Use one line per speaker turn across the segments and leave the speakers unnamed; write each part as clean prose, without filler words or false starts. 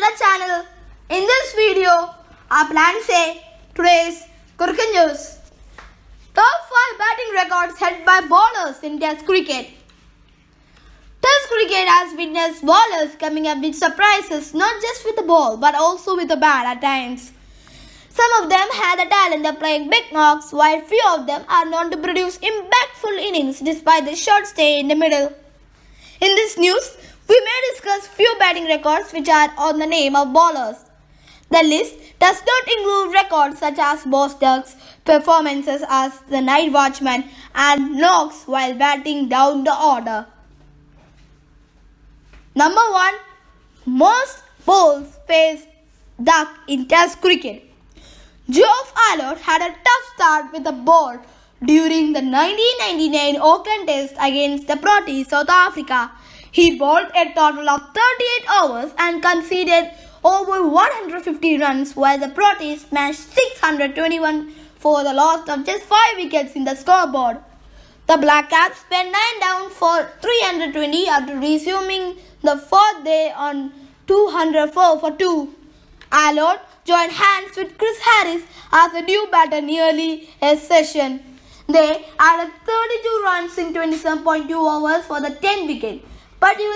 the channel. In this video, our plan say today's cricket news. Top 5 batting records held by bowlers in Test cricket. Test cricket has witnessed bowlers coming up with surprises not just with the ball but also with the bat at times. Some of them have the talent of playing big knocks, while few of them are known to produce impactful innings despite the short stay in the middle. In this news, we may discuss few batting records which are on the name of bowlers. The list does not include records such as Bostock's performances as the night watchman and knocks while batting down the order. Number 1. Most bowls face duck in Test cricket. Geoff Allott had a tough start with the ball during the 1999 Auckland Test against the Proteas, South Africa. He bowled a total of 38 overs and conceded over 150 runs, while the Proteas smashed 621 for the loss of just 5 wickets in the scoreboard. The Black Caps went 9 down for 320 after resuming the 4th day on 204 for 2. Allott joined hands with Chris Harris as a new batter nearly a session. They added 32 runs in 27.2 overs for the 10 wicket. But you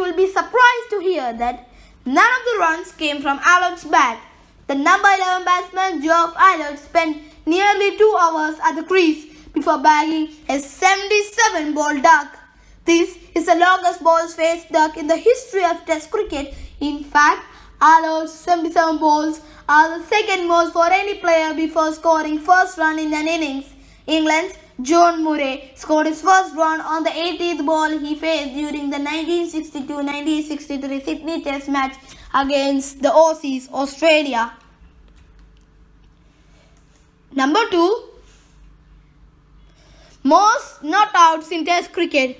will be surprised to hear that none of the runs came from Allott's bat. The number 11 batsman Geoff Allott spent nearly 2 hours at the crease before bagging a 77-ball duck. This is the longest balls faced duck in the history of Test cricket. In fact, Allott's 77 balls are the second most for any player before scoring first run in an innings. England's John Murray scored his first run on the 80th ball he faced during the 1962-1963 Sydney Test match against the Aussies, Australia. Number 2. Most not outs in Test cricket.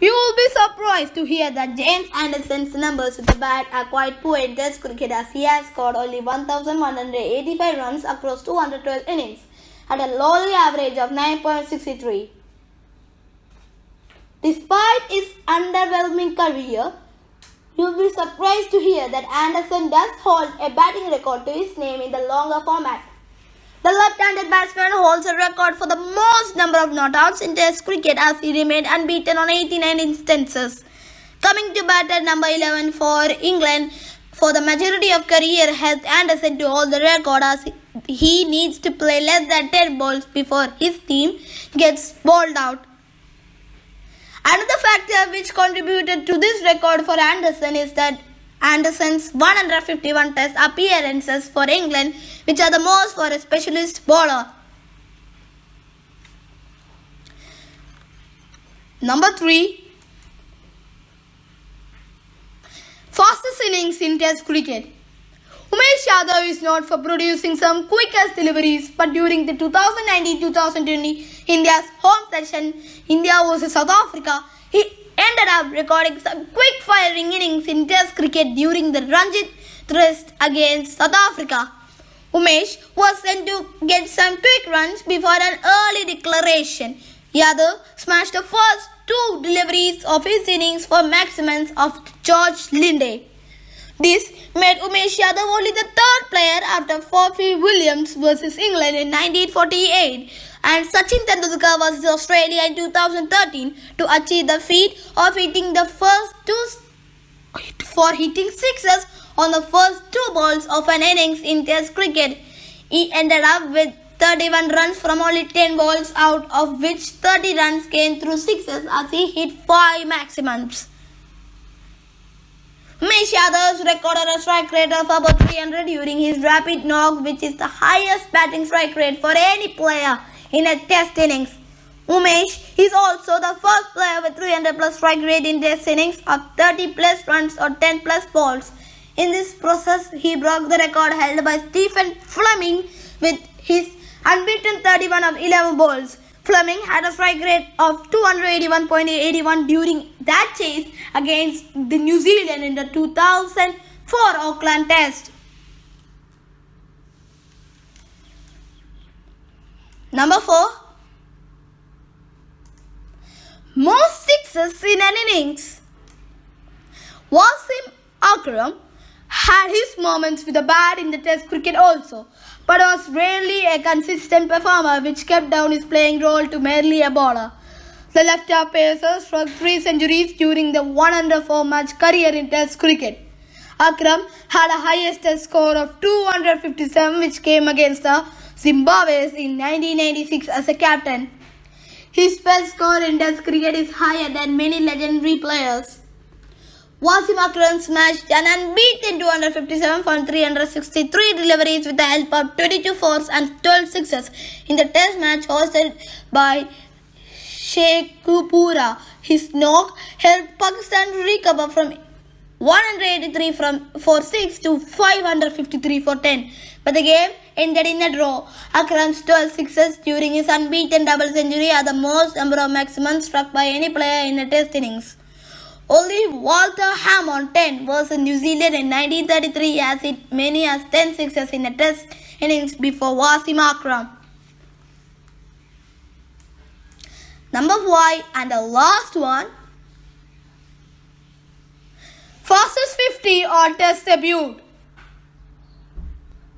You will be surprised to hear that James Anderson's numbers with the bat are quite poor in Test cricket, as he has scored only 1,185 runs across 212 innings at a lowly average of 9.63. Despite his underwhelming career, you will be surprised to hear that Anderson does hold a batting record to his name in the longer format. The left-handed batsman holds a record for the most number of not-outs in Test cricket, as he remained unbeaten on 89 instances. Coming to bat at number 11 for England, for the majority of career helped Anderson to hold the record, as he needs to play less than 10 balls before his team gets bowled out. Another factor which contributed to this record for Anderson is that Anderson's 151 Test appearances for England, which are the most for a specialist bowler. Number 3. Fastest innings in Test cricket. Umesh Yadav is known for producing some quickest deliveries, but during the 2019-2020 India's home session, India vs South Africa, he ended up recording some quick-firing innings in Test cricket during the Ranji Test against South Africa. Umesh was sent to get some quick runs before an early declaration. Yadav smashed the first 2 deliveries of his innings for maximums of George Linde. This made Umesh Yadav only the 3rd player after Fofi Williams vs England in 1948 and Sachin Tendulkar vs Australia in 2013 to achieve the feat of hitting the first 2 sixes on the first 2 balls of an innings in Test cricket. He ended up with 31 runs from only 10 balls, out of which 30 runs came through sixes, as he hit 5 maximums. Umesh Yadav recorded a strike rate of about 300 during his rapid knock, which is the highest batting strike rate for any player in a Test innings. Umesh is also the first player with 300 plus strike rate in Test innings of 30 plus runs or 10 plus balls. In this process, he broke the record held by Stephen Fleming with his unbeaten 31 of 11 balls. Fleming had a strike rate of 281.81 during that chase against the New Zealand in the 2004 Auckland Test. Number 4. Most sixes in an innings. Wasim Akram had his moments with the bat in the Test cricket also, but was rarely a consistent performer which kept down his playing role to merely a bowler. The left-arm pacer struck 3 centuries during the 104-match career in Test cricket. Akram had a highest Test score of 257 which came against the Zimbabweans in 1996 as a captain. His best score in Test cricket is higher than many legendary players. Wasim Akram smashed an unbeaten 257 from 363 deliveries with the help of 22 fours and 12 sixes in the Test match hosted by Sheikhupura. His knock helped Pakistan recover from 183 for 6 to 553 for 10. But the game ended in a draw. Akram's 12 sixes during his unbeaten double century are the most number of maximums struck by any player in a Test innings. Only Walter Hammond 10 versus New Zealand in 1933 has hit many as 10 sixes in a Test innings before Wasim Akram. Number 5 and the last one. Fastest 50 on Test debut.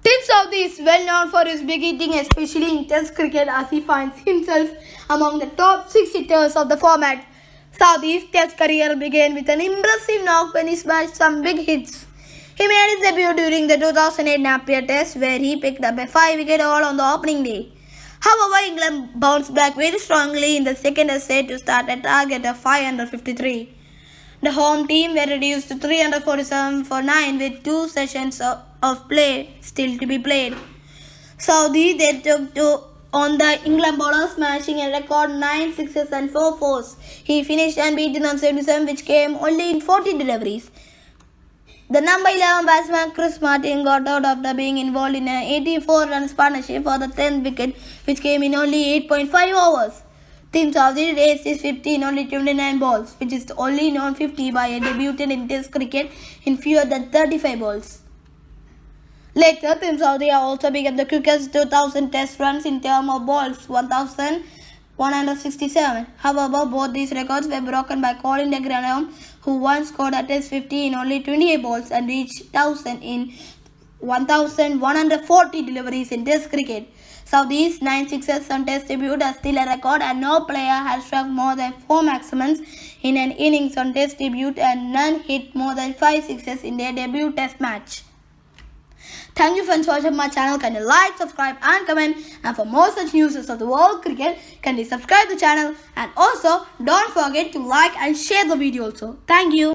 Tim Southee is well known for his big hitting, especially in Test cricket, as he finds himself among the top 6 hitters of the format. Southee's Test career began with an impressive knock when he smashed some big hits. He made his debut during the 2008 Napier Test, where he picked up a 5-wicket haul on the opening day. However, England bounced back very strongly in the second essay to start a target of 553. The home team were reduced to 347 for 9 with 2 sessions of play still to be played. Southee then took on the England bowler, smashing a record 9 sixes and 4 fours. He finished unbeaten on 77, which came only in 40 deliveries. The number 11 batsman Chris Martin got out after being involved in an 84-run partnership for the 10th wicket, which came in only 8.5 overs. Tim Southee raced his 50 in only 29 balls, which is only known 50 by a debutant in Test cricket in fewer than 35 balls. Later, Tim Southee also became the quickest 2000 Test runs in terms of balls, 1,167. However, both these records were broken by Colin de Grandhomme, who once scored a Test 50 in only 28 balls and reached 1,000 in 1,140 deliveries in Test cricket. Southee's 9 sixes on Test debut are still a record, and no player has struck more than 4 maximums in an innings on Test debut, and none hit more than 5 sixes in their debut Test match. Thank you for watching my channel. Can you like, subscribe and comment, and for more such news of the world cricket, can you subscribe the channel, and also don't forget to like and share the video also. Thank you.